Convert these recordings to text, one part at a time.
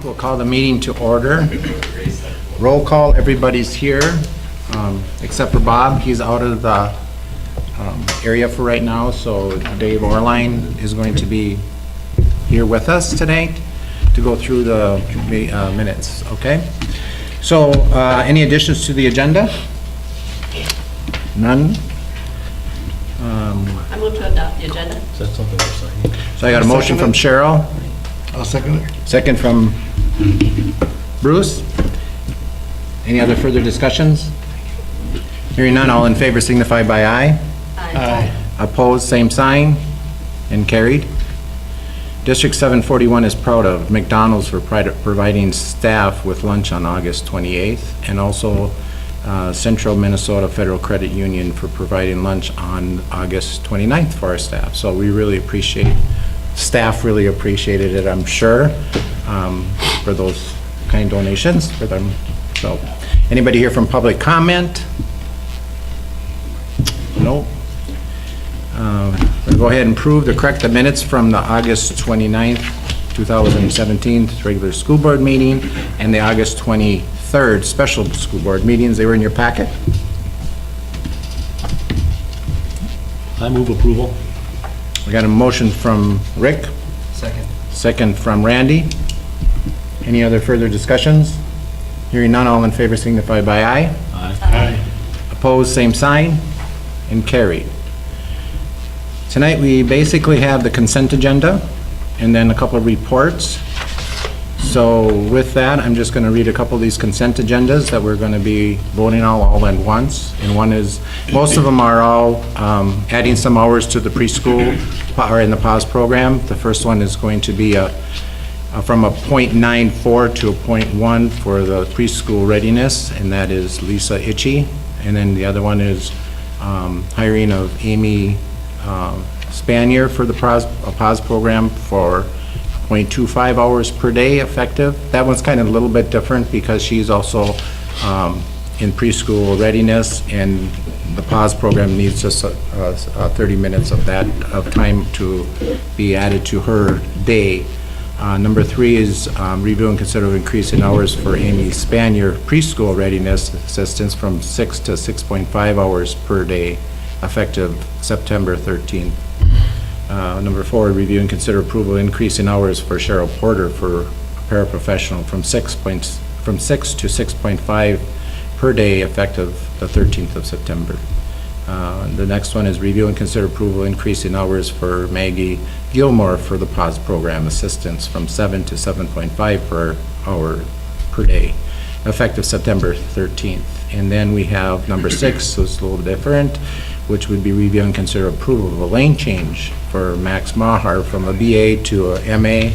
We'll call the meeting to order. Roll call, everybody's here, except for Bob. He's out of the area for right now, so Dave Orline is going to be here with us today to go through the minutes, okay? So, any additions to the agenda? None? I move to adopt the agenda. Is that something we're signing? So I got a motion from Cheryl. I'll second it. Second from Bruce. Any other further discussions? Hearing none, all in favor signify by aye. Aye. Opposed, same sign, and carried. District 741 is proud of McDonald's for providing staff with lunch on August 28th, and also Central Minnesota Federal Credit Union for providing lunch on August 29th for our staff. So we really appreciate, staff really appreciated it, I'm sure, for those kind donations for them. So, anybody here from public comment? No. We'll go ahead and approve to correct the minutes from the August 29th, 2017 regular school board meeting and the August 23rd special school board meetings. They were in your packet. I move approval. We got a motion from Rick. Second. Second from Randy. Any other further discussions? Hearing none, all in favor signify by aye. Aye. Opposed, same sign, and carried. Tonight, we basically have the consent agenda and then a couple of reports. So with that, I'm just going to read a couple of these consent agendas that we're going to be voting on all at once. And one is, most of them are all adding some hours to the preschool or in the PAWS program. The first one is going to be from a .94 to a .1 for the preschool readiness, and that is Lisa Itchy. And then the other one is hiring of Amy Spanier for the PAWS program for 0.25 hours per day effective. That one's kind of a little bit different because she's also in preschool readiness, and the PAWS program needs just 30 minutes of that time to be added to her day. Number 3 is review and consider increasing hours for Amy Spanier preschool readiness assistance from 6 to 6.5 hours per day effective September 13th. Number 4, review and consider approval increase in hours for Cheryl Porter for paraprofessional from 6 to 6.5 per day effective the 13th of September. The next one is review and consider approval increase in hours for Maggie Gilmore for the PAWS program assistance from 7 to 7.5 per hour per day effective September 13th. And then we have number 6, so it's a little different, which would be review and consider approval of a lane change for Max Maher from a BA to a MA.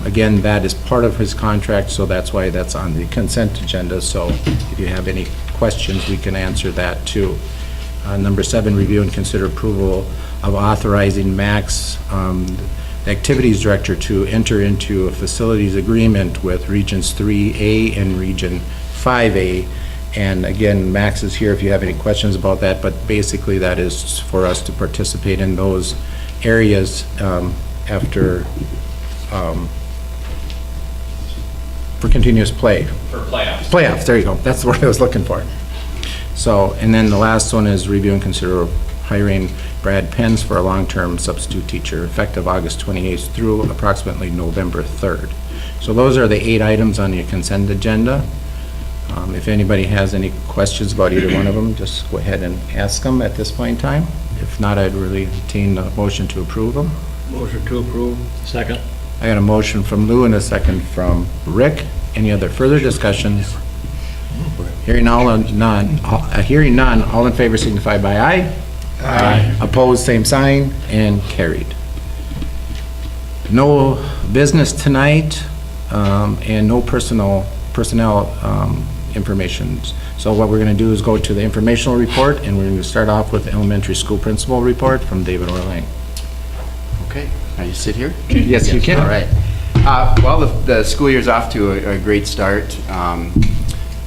Again, that is part of his contract, so that's why that's on the consent agenda. So if you have any questions, we can answer that too. Number 7, review and consider approval of authorizing Max, the activities director, to enter into a facilities agreement with Regions 3A and Region 5A. And again, Max is here if you have any questions about that, but basically that is for us to participate in those areas after, for continuous play. For playoffs. Playoffs, there you go. That's the word I was looking for. So, and then the last one is review and consider hiring Brad Pence for a long-term substitute teacher effective August 28th through approximately November 3rd. So those are the 8 items on your consent agenda. If anybody has any questions about either one of them, just go ahead and ask them at this point in time. If not, I'd really entertain a motion to approve them. Motion to approve. Second. I got a motion from Lou and a second from Rick. Any other further discussions? Hearing none, all in favor signify by aye. Aye. Opposed, same sign, and carried. No business tonight, and no personnel information. So what we're going to do is go to the informational report, and we're going to start off with the elementary school principal report from David Orlang. Okay, can I sit here? Yes, you can. All right. Well, the school year's off to a great start.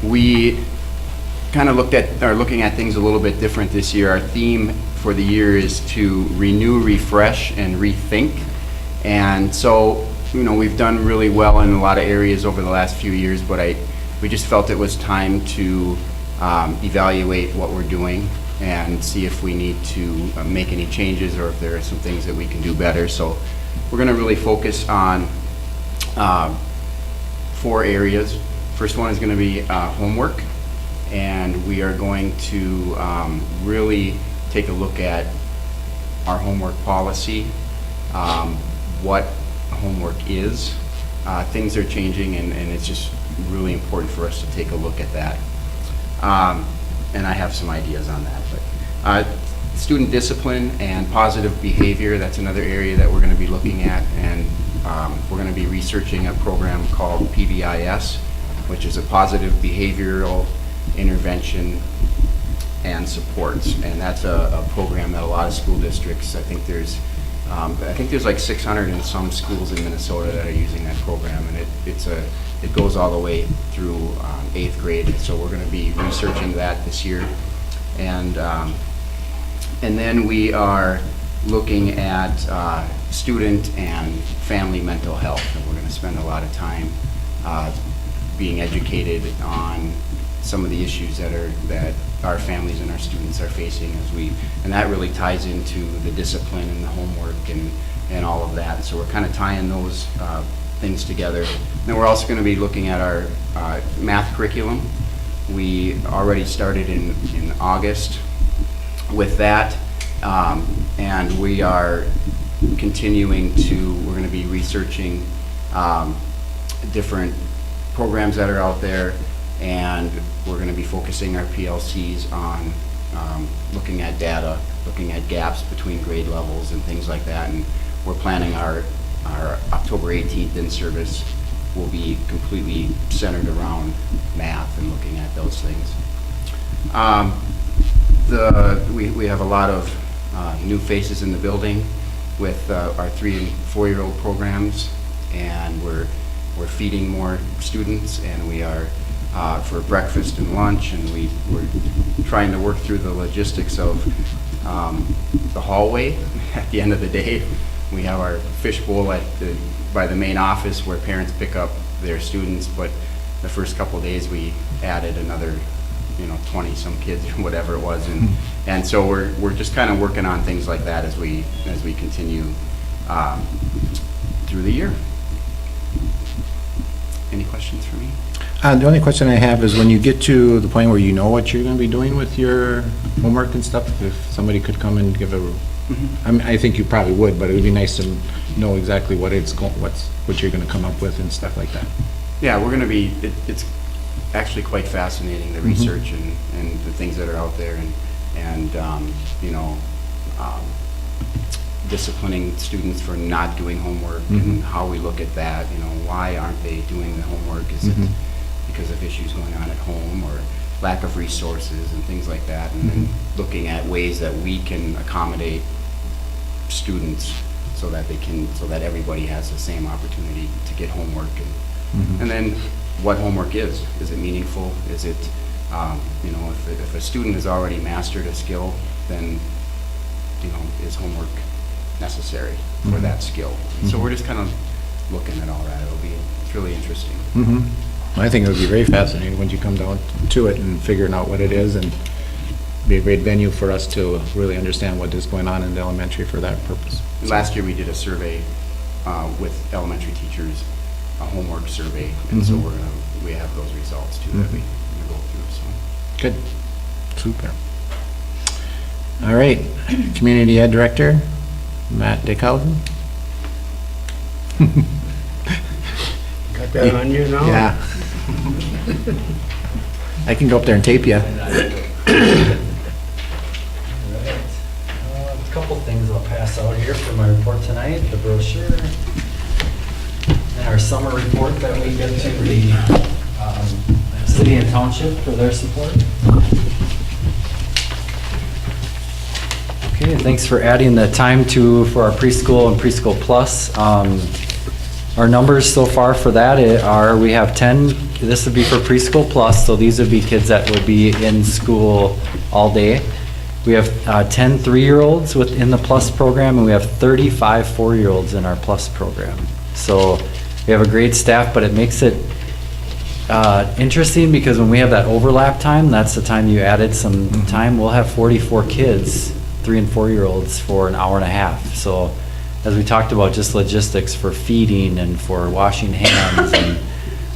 We kind of looking at things a little bit different this year. Our theme for the year is to renew, refresh, and rethink. And so we've done really well in a lot of areas over the last few years, but we just felt it was time to evaluate what we're doing and see if we need to make any changes or if there are some things that we can do better. So we're going to really focus on 4 areas. First one is going to be homework, and we are going to really take a look at our homework policy, what homework is. Things are changing, and it's just really important for us to take a look at that. And I have some ideas on that. But student discipline and positive behavior, that's another area that we're going to be looking at, and we're going to be researching a program called PBIS, which is a positive behavioral intervention and supports, and that's a program that a lot of school districts, I think there's like 600 and some schools in Minnesota that are using that program, and it goes all the way through 8th grade. So we're going to be researching that this year, and then we are looking at student and family mental health, and we're going to spend a lot of time being educated on some of the issues that our families and our students are facing and that really ties into the discipline and the homework and all of that. So we're kind of tying those things together. Then we're also going to be looking at our math curriculum. We already started in August with that, and we are continuing we're going to be researching different programs that are out there, and we're going to be focusing our PLCs on looking at data, looking at gaps between grade levels and things like that, and we're planning our October 18th in-service will be completely centered around math and looking at those things. We have a lot of new faces in the building with our 3- and 4-year-old programs, and we're feeding more students, and we are for breakfast and lunch, and we're trying to work through the logistics of the hallway. At the end of the day, we have our fishbowl by the main office where parents pick up their students, but the first couple of days we added another 20 some kids or whatever it was, and so we're just kind of working on things like that as we continue through the year. Any questions for me? The only question I have is when you get to the point where you know what you're going to be doing with your homework and stuff, if somebody could come and give I think you probably would, but it would be nice to know exactly what you're going to come up with and stuff like that. Yeah, we're going to be, it's actually quite fascinating, the research and the things that are out there, and disciplining students for not doing homework and how we look at that. Why aren't they doing the homework? Is it because of issues going on at home or lack of resources and things like that, and then looking at ways that we can accommodate students so that everybody has the same opportunity to get homework, and then what homework is. Is it meaningful? Is it, if a student has already mastered a skill, then, is homework necessary for that skill? And so we're just kind of looking at all that. It's really interesting. I think it would be very fascinating when you come down to it and figuring out what it is, and be a great venue for us to really understand what is going on in the elementary for that purpose. Last year we did a survey with elementary teachers, a homework survey, and so we have those results too that we go through. So good, super. All right, Community Ed Director Matt Dickhausen. Got that on you now? Yeah. I can go up there and tape you. All right. A couple things I'll pass out here for my report tonight, the brochure, and our summer report that we get to the city and township for their support. Okay, thanks for adding the time for our preschool and preschool plus. Our numbers so far for that are, we have 10, this would be for preschool plus, so these would be kids that would be in school all day. We have 10 3-year-olds within the plus program, and we have 35 4-year-olds in our plus program. So we have a great staff, but it makes it interesting because when we have that overlap time, that's the time you added some time, we'll have 44 kids, 3 and 4-year-olds for an hour and a half. So as we talked about, just logistics for feeding and for washing hands and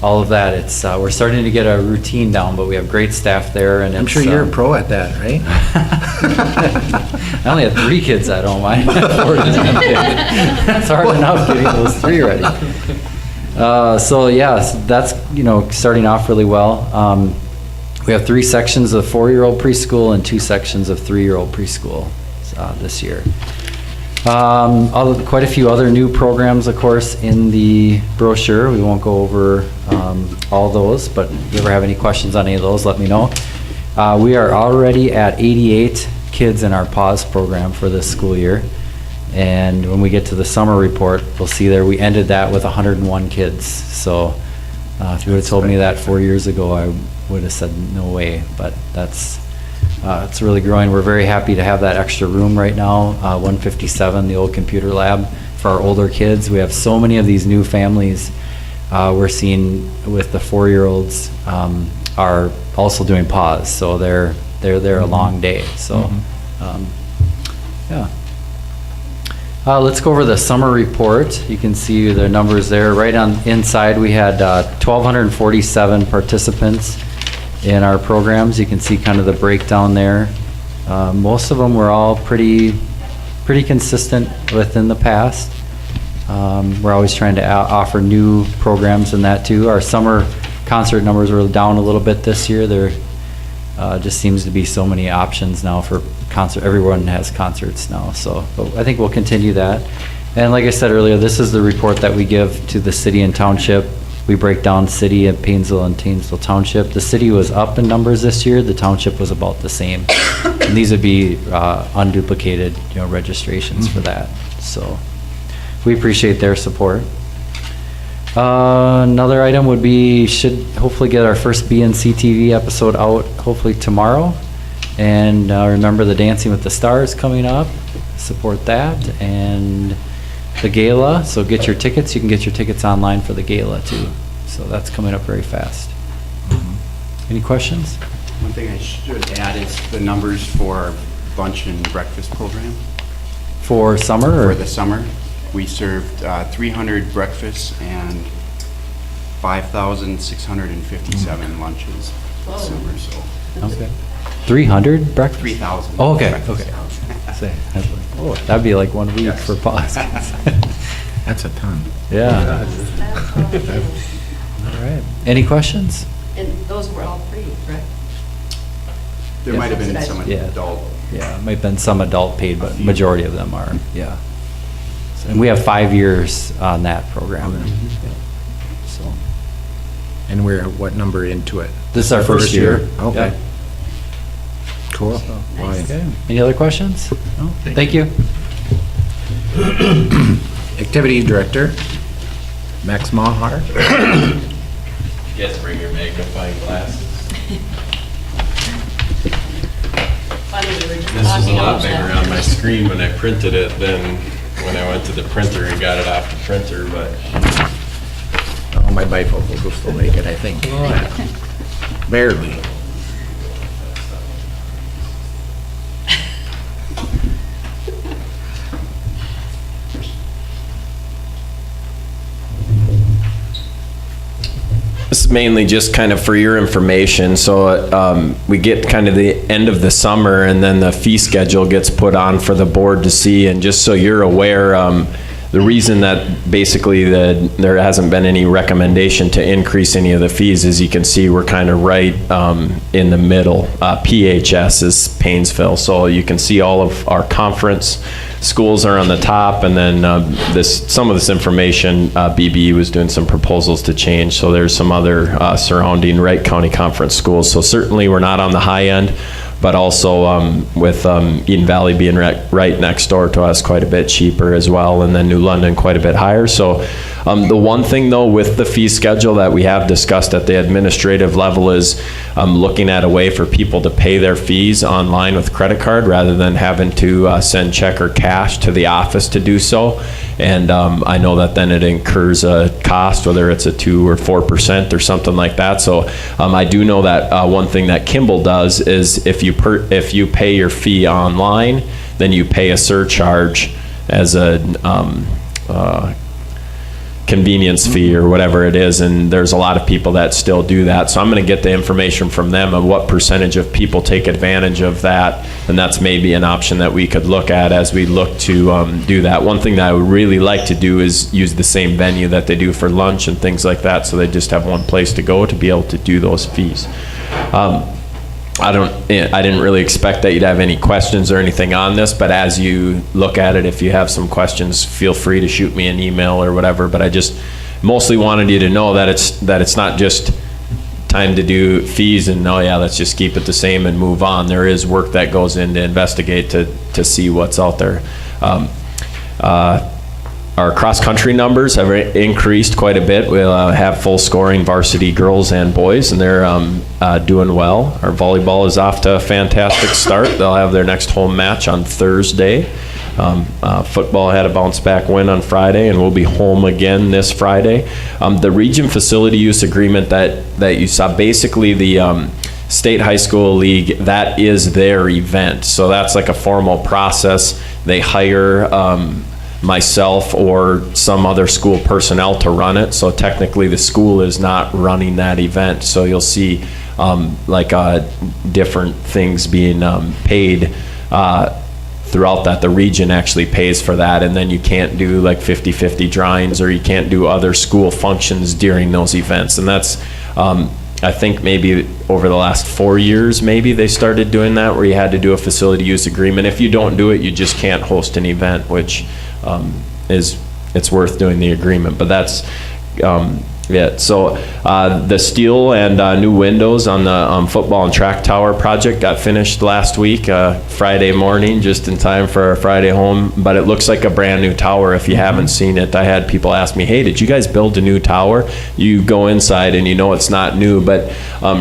all of that, it's, we're starting to get a routine down, but we have great staff there, and I'm it's, sure you're a pro at that, right? I only had 3 kids I don't mind. 4 It's hard enough getting those 3 ready. So yeah, that's, starting off really well. We have 3 sections of 4-year-old preschool and 2 sections of 3-year-old preschool this year. Quite a few other new programs, of course, in the brochure. We won't go over all those, but if you ever have any questions on any of those, let me know. We are already at 88 kids in our PAWS program for this school year. And when we get to the summer report, we'll see there we ended that with 101 kids. So if you would have told me that 4 years ago, I would have said no way, but it's really growing. We're very happy to have that extra room right now, 157, the old computer lab for our older kids. We have so many of these new families we're seeing with the 4-year-olds are also doing PAWS, so they're there a long day. So yeah. Let's go over the summer report. You can see the numbers there. Right on inside, we had 1,247 participants in our programs. You can see kind of the breakdown there. Most of them were all pretty consistent within the past. We're always trying to offer new programs in that too. Our summer concert numbers were down a little bit this year. There just seems to be so many options now for concert. Everyone has concerts now, but I think we'll continue that. And like I said earlier, this is the report that we give to the city and township. We break down city of Paynesville and Paynesville Township. The city was up in numbers this year. The township was about the same. And these would be unduplicated, registrations for that. So we appreciate their support. Another item would be, should hopefully get our first BNC TV episode out hopefully tomorrow. And remember the Dancing with the Stars coming up. Support that. And the gala, so get your tickets. You can get your tickets online for the gala too. So that's coming up very fast. Any questions? One thing I should add is the numbers for our lunch and breakfast program. For summer? For Or? the summer, we served 300 breakfasts and 5,657 lunches this summer, so. Okay. 300 breakfast? 3,000. Oh, okay, breakfasts. okay. Oh, that'd be like 1 week Yes. for PAWS. That's a ton. Yeah. All right. Any questions? And those were all free, correct? There might have been some Yeah. adult. Yeah, might have been some adult paid, but majority of them are, yeah. And we have 5 years on that program. So, And we're what number into it? this is our first year. Okay. Yeah. Cool. Boy. Okay. Any other questions? No? Thank you. Activity Director, Max Maher. Yes, bring your magnifying glasses. Funny, we were just This was a talking lot about bigger that. on my screen when I printed it than when I went to the printer and got it off the printer, but Oh, my bifocal will still make it, I think. Barely. This is mainly just kind of for your information. So we get kind of the end of the summer and then the fee schedule gets put on for the board to see. And just so you're aware, the reason that basically there hasn't been any recommendation to increase any of the fees is you can see we're kind of right in the middle. PHS is Paynesville. So you can see all of our conference schools are on the top, and then some of this information, BBE was doing some proposals to change, so there's some other surrounding Wright County Conference schools. So certainly we're not on the high end, but also with Eden Valley being right next door to us, quite a bit cheaper as well, and then New London quite a bit higher. So the one thing though with the fee schedule that we have discussed at the administrative level is looking at a way for people to pay their fees online with credit card rather than having to send check or cash to the office to do so. And I know that then it incurs a cost, whether it's a 2 or 4% or something like that. So I do know that one thing that Kimball does is if you pay your fee online, then you pay a surcharge as a convenience fee or whatever it is, and there's a lot of people that still do that. So I'm going to get the information from them of what percentage of people take advantage of that, and that's maybe an option that we could look at as we look to do that. One thing that I would really like to do is use the same venue that they do for lunch and things like that, so they just have one place to go to be able to do those fees. I didn't really expect that you'd have any questions or anything on this, but as you look at it, if you have some questions, feel free to shoot me an email or whatever. But I just mostly wanted you to know that it's not just time to do fees and oh yeah, let's just keep it the same and move on. There is work that goes in to investigate to see what's out there. Our cross-country numbers have increased quite a bit. We'll have full scoring varsity girls and boys, and they're doing well. Our volleyball is off to a fantastic start. They'll have their next home match on Thursday. Football had a bounce-back win on Friday, and we'll be home again this Friday. The region facility use agreement that you saw, basically the State High School League, that is their event. So that's like a formal process. They hire myself or some other school personnel to run it. So technically the school is not running that event. So you'll see different things being paid throughout that. The region actually pays for that, and then you can't do like 50-50 drawings, or you can't do other school functions during those events. And that's I think maybe over the last 4 years, maybe they started doing that, where you had to do a facility use agreement. If you don't do it, you just can't host an event, which it's worth doing the agreement. But that's it. So the steel and new windows on the football and track tower project got finished last week, Friday morning, just in time for our Friday home. But it looks like a brand new tower if you haven't seen it. I had people ask me, hey, did you guys build a new tower? You go inside and you know it's not new, but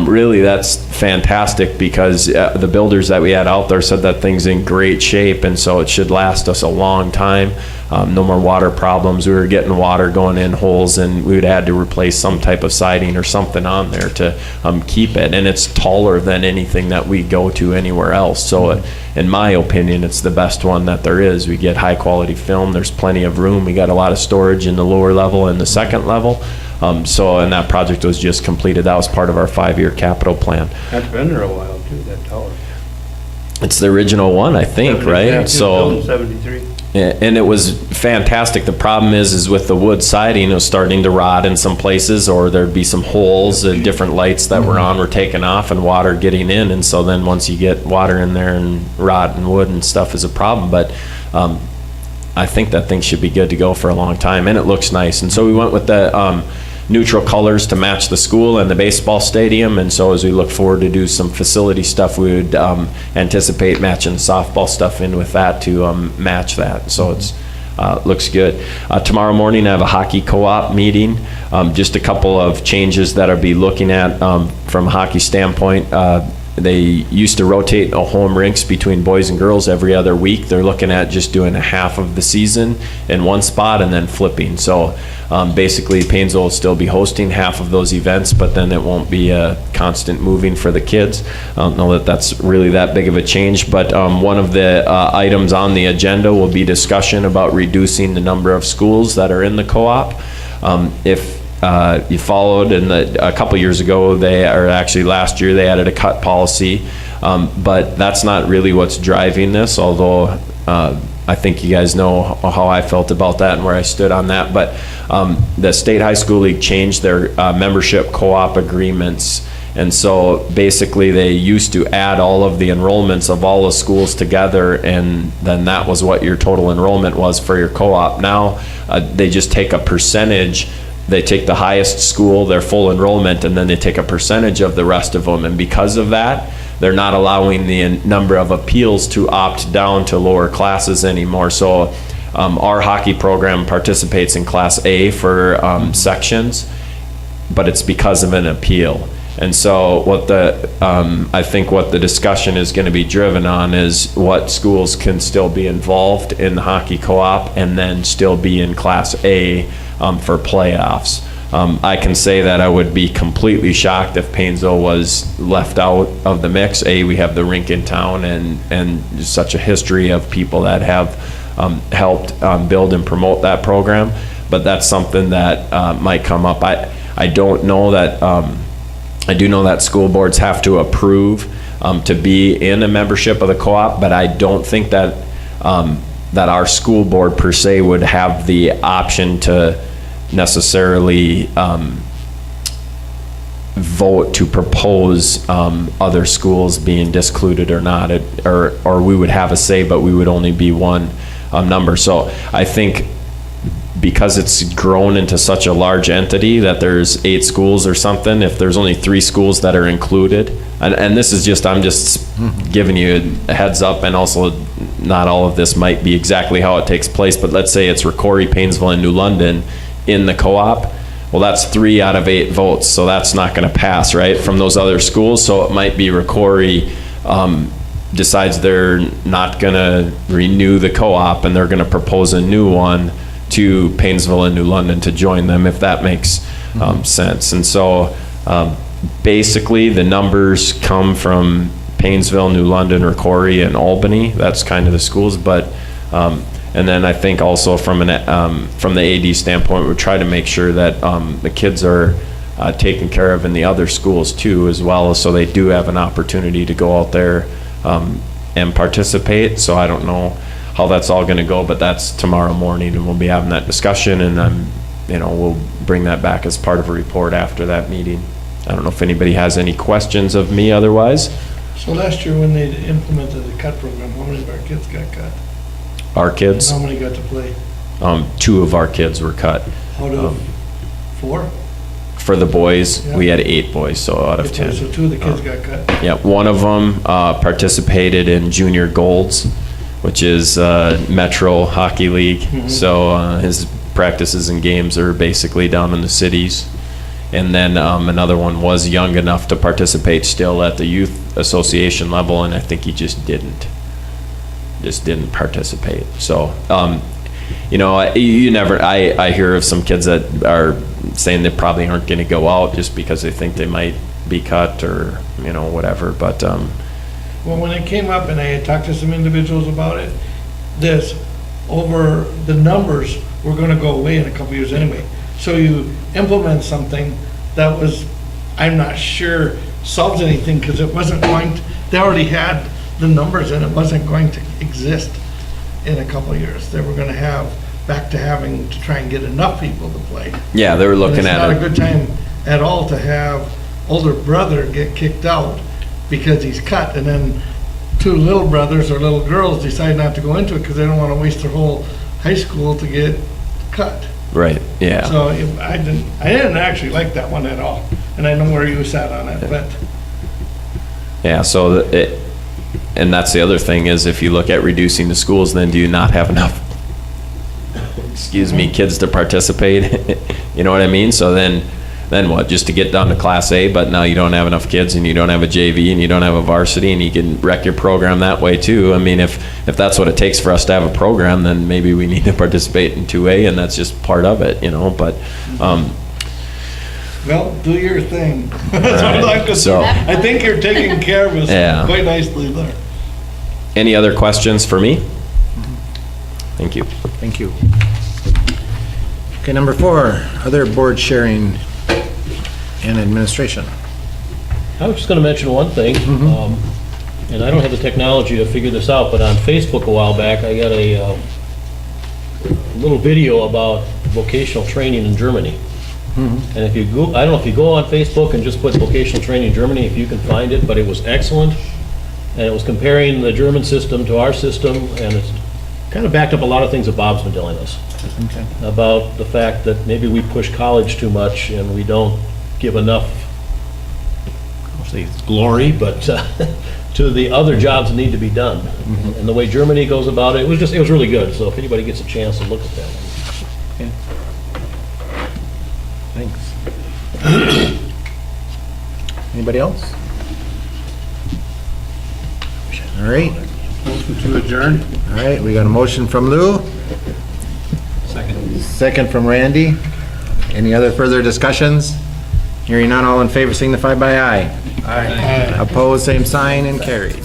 really that's fantastic, because the builders that we had out there said that thing's in great shape, and so it should last us a long time. No more water problems. We were getting water going in holes, and we would have had to replace some type of siding or something on there to keep it. And it's taller than anything that we go to anywhere else. So in my opinion, it's the best one that there is. We get high quality film. There's plenty of room. We got a lot of storage in the lower level and the second level. And that project was just completed. That was part of our 5-year capital plan. That's been there a while too, that tower. It's the original one, I think, right? Yeah, So 73. and it was fantastic. The problem is with the wood siding, it was starting to rot in some places, or there'd be some holes, and different lights that were on were taken off and water getting in. And so then once you get water in there, and rot and wood and stuff is a problem. But I think that thing should be good to go for a long time, and it looks nice. And so we went with the neutral colors to match the school and the baseball stadium. And so as we look forward to do some facility stuff, we would anticipate matching the softball stuff in with that to match that. So it's looks good. Tomorrow morning I have a hockey co-op meeting. Just a couple of changes that I'll be looking at from a hockey standpoint. They used to rotate a home rinks between boys and girls every other week. They're looking at just doing a half of the season in one spot and then flipping. So basically Paynesville will still be hosting half of those events, but then it won't be a constant moving for the kids. I don't know that that's really that big of a change, but one of the items on the agenda will be discussion about reducing the number of schools that are in the co-op. If you followed, and a couple years ago, actually last year, they added a cut policy, but that's not really what's driving this, although I think you guys know how I felt about that and where I stood on that. But the State High School League changed their membership co-op agreements. And so basically they used to add all of the enrollments of all the schools together, and then that was what your total enrollment was for your co-op. Now they just take a percentage. They take the highest school, their full enrollment, and then they take a percentage of the rest of them. And because of that, they're not allowing the number of appeals to opt down to lower classes anymore. So our hockey program participates in Class A for sections, but it's because of an appeal. And so I think what the discussion is going to be driven on is what schools can still be involved in the hockey co-op and then still be in Class A for playoffs. I can say that I would be completely shocked if Paynesville was left out of the mix. We have the rink in town and such a history of people that have helped build and promote that program, but that's something that might come up. I don't know that, I do know that school boards have to approve to be in a membership of the co-op, but I don't think that that our school board per se would have the option to necessarily vote to propose other schools being discluded or not, or we would have a say, but we would only be one number. So I think because it's grown into such a large entity that there's 8 schools or something, if there's only 3 schools that are included, and this is just, I'm just giving you a heads up, and also not all of this might be exactly how it takes place, but let's say it's Ricori, Paynesville, and New London in the co-op, well, that's 3 out of 8 votes, so that's not gonna pass, right, from those other schools. So it might be Ricori decides they're not gonna renew the co-op and they're gonna propose a new one to Paynesville and New London to join them, if that makes sense. And so basically the numbers come from Paynesville, New London, Ricori, and Albany. That's kind of the schools, but and then I think also from the AD standpoint, we try to make sure that the kids are taken care of in the other schools too, as well, so they do have an opportunity to go out there and participate. So I don't know how that's all going to go, but that's tomorrow morning, and we'll be having that discussion, and we'll bring that back as part of a report after that meeting. I don't know if anybody has any questions of me otherwise. So last year when they implemented the cut program, how many of our kids got cut? Our kids, How many got to play? 2 of our kids were cut. Out of 4? For the boys, Yeah. we had 8 boys, so out of 10. So 2 of the kids got cut. Yeah, one of them participated in Junior Golds, which is Metro Hockey League. So his practices and games are basically down in the cities. And then another one was young enough to participate still at the youth association level, and I think he just didn't participate. So, you never, I hear of some kids that are saying they probably aren't going to go out just because they think they might be cut or, whatever, but. Well, when it came up and I had talked to some individuals about it, the numbers were gonna go away in a couple years anyway. So you implement something that was, I'm not sure solves anything, because it wasn't they already had the numbers and it wasn't going to exist in a couple of years. They were gonna back to having to try and get enough people to play. Yeah, they were looking at it. It's not a it. good time at all to have older brother get kicked out because he's cut, and then 2 little brothers or little girls decide not to go into it because they don't want to waste their whole high school to get cut. Right, yeah. So I didn't actually like that one at all, and I know where you sat on it, but. Yeah, so and that's the other thing is, if you look at reducing the schools, then do you not have enough, kids to participate? You know what I mean? So then what, just to get down to Class A, but now you don't have enough kids, and you don't have a JV, and you don't have a varsity, and you can wreck your program that way too. I mean, if that's what it takes for us to have a program, then maybe we need to participate in 2A, and that's just part of it, but. Well, do your thing. That's what I like to say. I think you're taking care of us quite nicely there. Any other questions for me? Thank you. Thank you. Okay, number 4, other board sharing and administration. I was just going to mention one thing, and I don't have the technology to figure this out, but on Facebook a while back, I got a little video about vocational training in Germany. And if you go, I don't know if you go on Facebook and just put vocational training in Germany, if you can find it, but it was excellent. And it was comparing the German system to our system, and it's kind of backed up a lot of things that Bob's been telling us about the fact that maybe we push college too much and we don't give enough, I'll say glory, but to the other jobs that need to be done. And the way Germany goes about it, it was really good. So if anybody gets a chance to look at that. Okay. Thanks. Anybody else? All right, Motion to adjourn? all right, we got a motion from Lou. Second from Randy. Any other further discussions? Hearing none, all in favor signify by aye. Aye. Opposed, same sign, and carried.